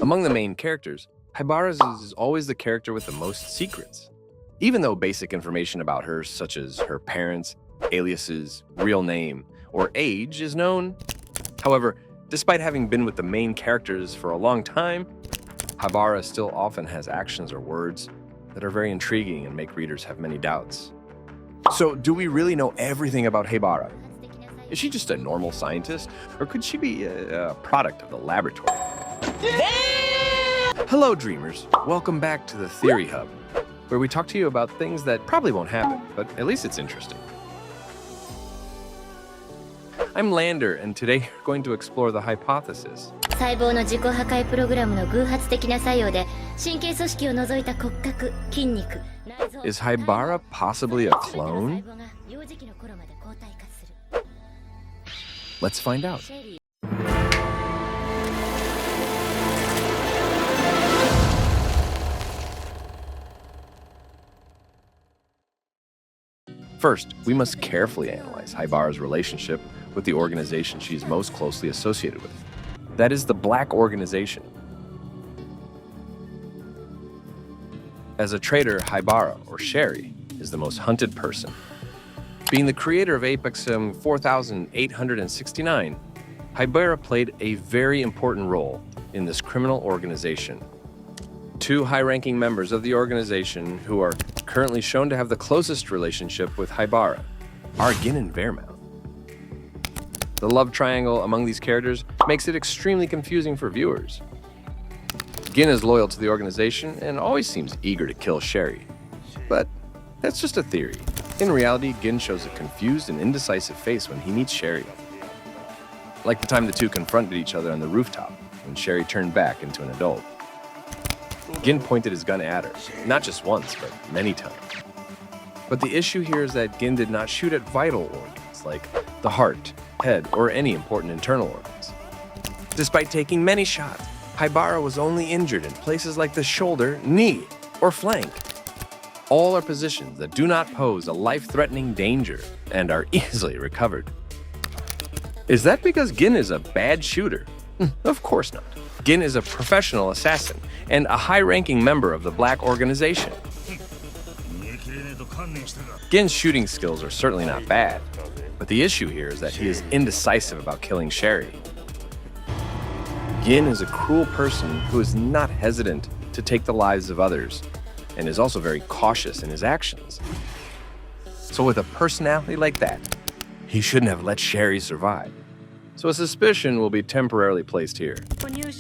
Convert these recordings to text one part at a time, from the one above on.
Among the main characters, Haibara is always the character with the most secrets. Even though basic information about her, such as her parents, aliases, real name, or age, is known. However, despite having been with the main characters for a long time, Haibara still often has actions or words that are very intriguing and make readers have many doubts. So, do we really know everything about Haibara? Is she just a normal scientist, or could she be a product of the laboratory? Hello, dreamers. Welcome back to the Theory Hub, where we talk to you about things that probably won't happen, but at least it's interesting. I'm Lander, and today we're going to explore the hypothesis. 細胞の自己破壊プログラムの偶発的な作用で神経組織を除いた骨格、筋肉、内臓 Is Haibara possibly a clone? 細胞が幼児期の頃まで抗体化する。 Let's find out. First, we must carefully analyze Haibara's relationship with the organization she's most closely associated with. That is the Black Organization. As a traitor, Haibara, or Sherry, is the most hunted person. Being the creator of Apex 4869, Haibara played a very important role in this criminal organization. Two high-ranking members of the organization who are currently shown to have the closest relationship with Haibara are Gin and Wehrmouth. The love triangle among these characters makes it extremely confusing for viewers. Gin is loyal to the organization and always seems eager to kill Sherry. But that's just a theory. In reality, Gin shows a confused and indecisive face when he meets Sherry. Like the time the two confronted each other on the rooftop when Sherry turned back into an adult. Gin pointed his gun at her, not just once, but many times. But the issue here is that Gin did not shoot at vital organs like the heart, head, or any important internal organs. Despite taking many shots, Haibara was only injured in places like the shoulder, knee, or flank. All are positions that do not pose a life-threatening danger and are easily recovered. Is that because Gin is a bad shooter? Of course not. Gin is a professional assassin and a high-ranking member of the Black Organization. Gin's shooting skills are certainly not bad, but the issue here is that he is indecisive about killing Sherry. Gin is a cruel person who is not hesitant to take the lives of others and is also very cautious in his actions. So with a personality like that, he shouldn't have let Sherry survive. So a suspicion will be temporarily placed here.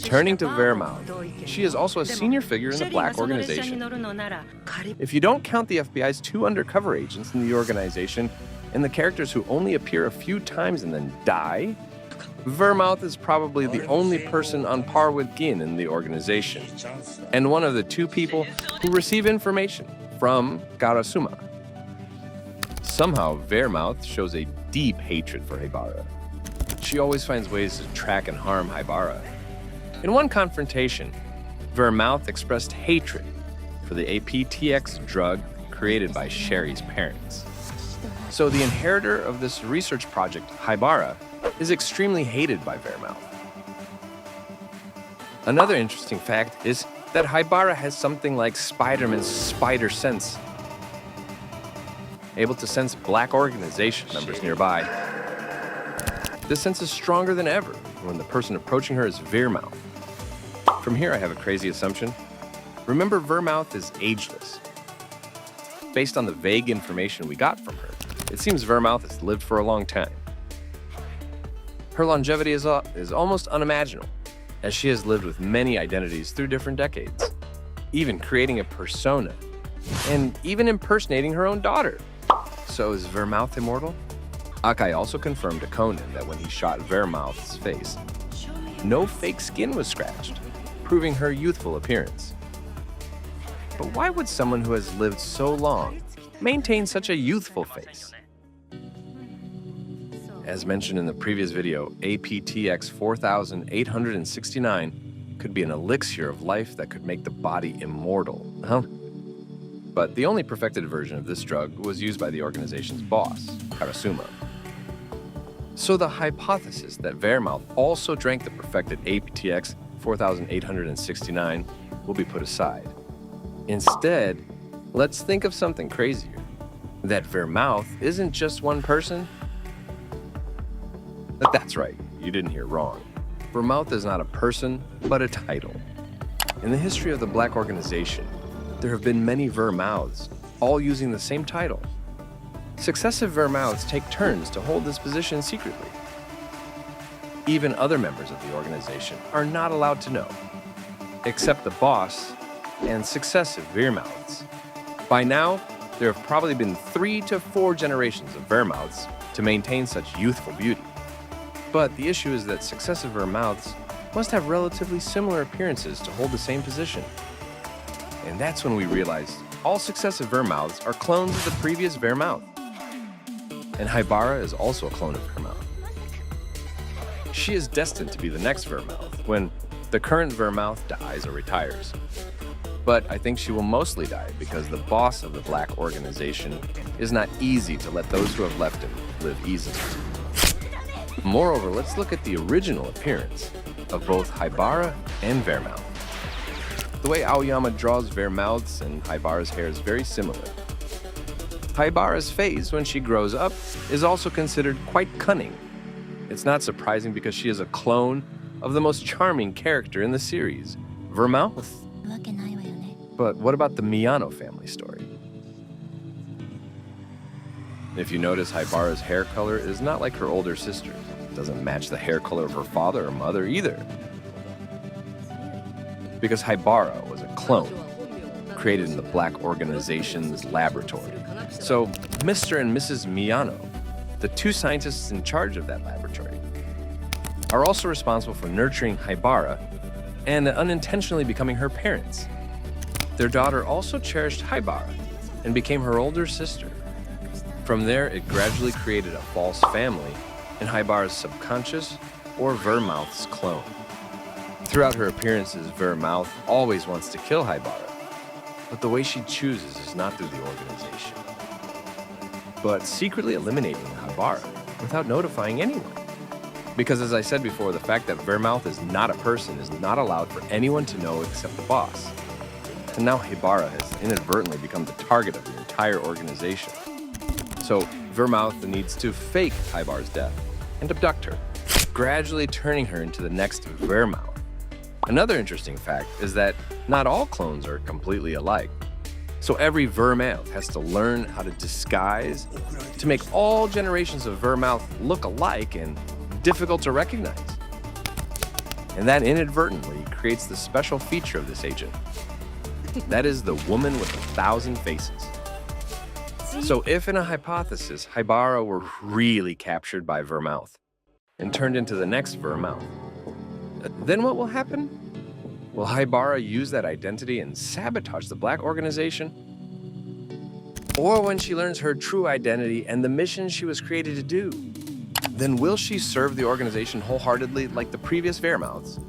Turning to Wehrmouth, she is also a senior figure in the Black Organization. If you don't count the FBI's two undercover agents in the organization and the characters who only appear a few times and then die, Wehrmouth is probably the only person on par with Gin in the organization, and one of the two people who receive information from Karasuma. Somehow, Wehrmouth shows a deep hatred for Haibara. She always finds ways to track and harm Haibara. In one confrontation, Wehrmouth expressed hatred for the APTX drug created by Sherry's parents. So the inheritor of this research project, Haibara, is extremely hated by Wehrmouth. Another interesting fact is that Haibara has something like Spider-Man's spider sense, able to sense Black Organization members nearby. This sense is stronger than ever when the person approaching her is Wehrmouth. From here, I have a crazy assumption. Remember, Wehrmouth is ageless. Based on the vague information we got from her, it seems Wehrmouth has lived for a long time. Her longevity is almost unimaginable, as she has lived with many identities through different decades, even creating a persona, and even impersonating her own daughter. So is Wehrmouth immortal? Akai also confirmed to Conan that when he shot Wehrmouth's face, no fake skin was scratched, proving her youthful appearance. But why would someone who has lived so long maintain such a youthful face? As mentioned in the previous video, APTX 4869 could be an elixir of life that could make the body immortal, huh? But the only perfected version of this drug was used by the organization's boss, Karasuma. So the hypothesis that Wehrmouth also drank the perfected APTX 4869 will be put aside. Instead, let's think of something crazier. That Vermouth isn't just one person. But that's right, you didn't hear wrong. Vermouth is not a person, but a title. In the history of the Black organization, there have been many Vermouths, all using the same title. Successive Vermouths take turns to hold this position secretly. Even other members of the organization are not allowed to know, except the boss and successive Vermouths. By now, there have probably been 3 to 4 generations of Vermouths to maintain such youthful beauty. But the issue is that successive Vermouths must have relatively similar appearances to hold the same position. And that's when we realized all successive Vermouths are clones of the previous Vermouth. And Haibara is also a clone of Vermouth. She is destined to be the next Vermouth when the current Vermouth dies or retires. But I think she will mostly die because the boss of the Black organization is not easy to let those who have left him live easily. Moreover, let's look at the original appearance of both Haibara and Vermouth. The way Aoyama draws Vermouth's and Haibara's hair is very similar. Haibara's face, when she grows up, is also considered quite cunning. It's not surprising because she is a clone of the most charming character in the series, Vermouth. But what about the Miyano family story? If you notice, Haibara's hair color is not like her older sister's. It doesn't match the hair color of her father or mother either. Because Haibara was a clone, created in the Black organization's laboratory. So Mr. and Mrs. Miyano, the 2 scientists in charge of that laboratory, are also responsible for nurturing Haibara and unintentionally becoming her parents. Their daughter also cherished Haibara and became her older sister. From there, it gradually created a false family in Haibara's subconscious or Vermouth's clone. Throughout her appearances, Vermouth always wants to kill Haibara, but the way she chooses is not through the organization, but secretly eliminating Haibara without notifying anyone. Because as I said before, the fact that Vermouth is not a person is not allowed for anyone to know except the boss. And now Haibara has inadvertently become the target of the entire organization. So Vermouth needs to fake Haibara's death and abduct her, gradually turning her into the next Vermouth. Another interesting fact is that not all clones are completely alike. So every Vermouth has to learn how to disguise to make all generations of Vermouth look alike and difficult to recognize. And that inadvertently creates the special feature of this agent. That is the woman with 1,000 faces. So if in a hypothesis, Haibara were really captured by Vermouth and turned into the next Vermouth, then what will happen? Will Haibara use that identity and sabotage the Black organization? Or when she learns her true identity and the mission she was created to do, then will she serve the organization wholeheartedly like the previous Vermouths?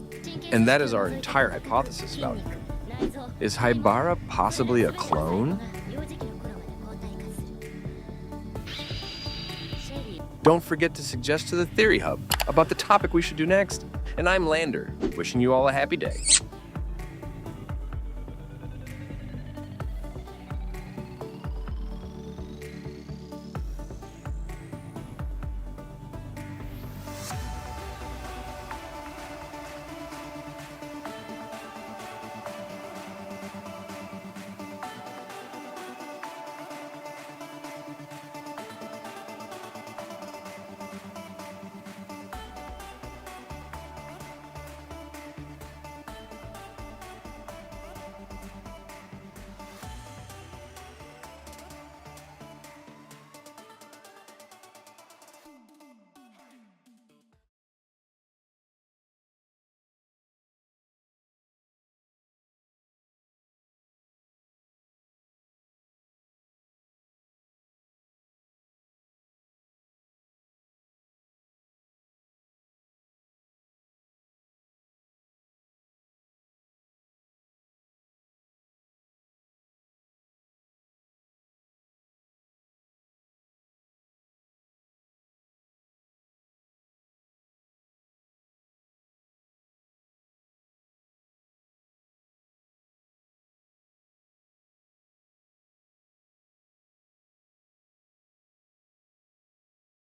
And that is our entire hypothesis about it. Is Haibara possibly a clone? Don't forget to suggest to the Theory Hub about the topic we should do next. And I'm Lander, wishing you all a happy day.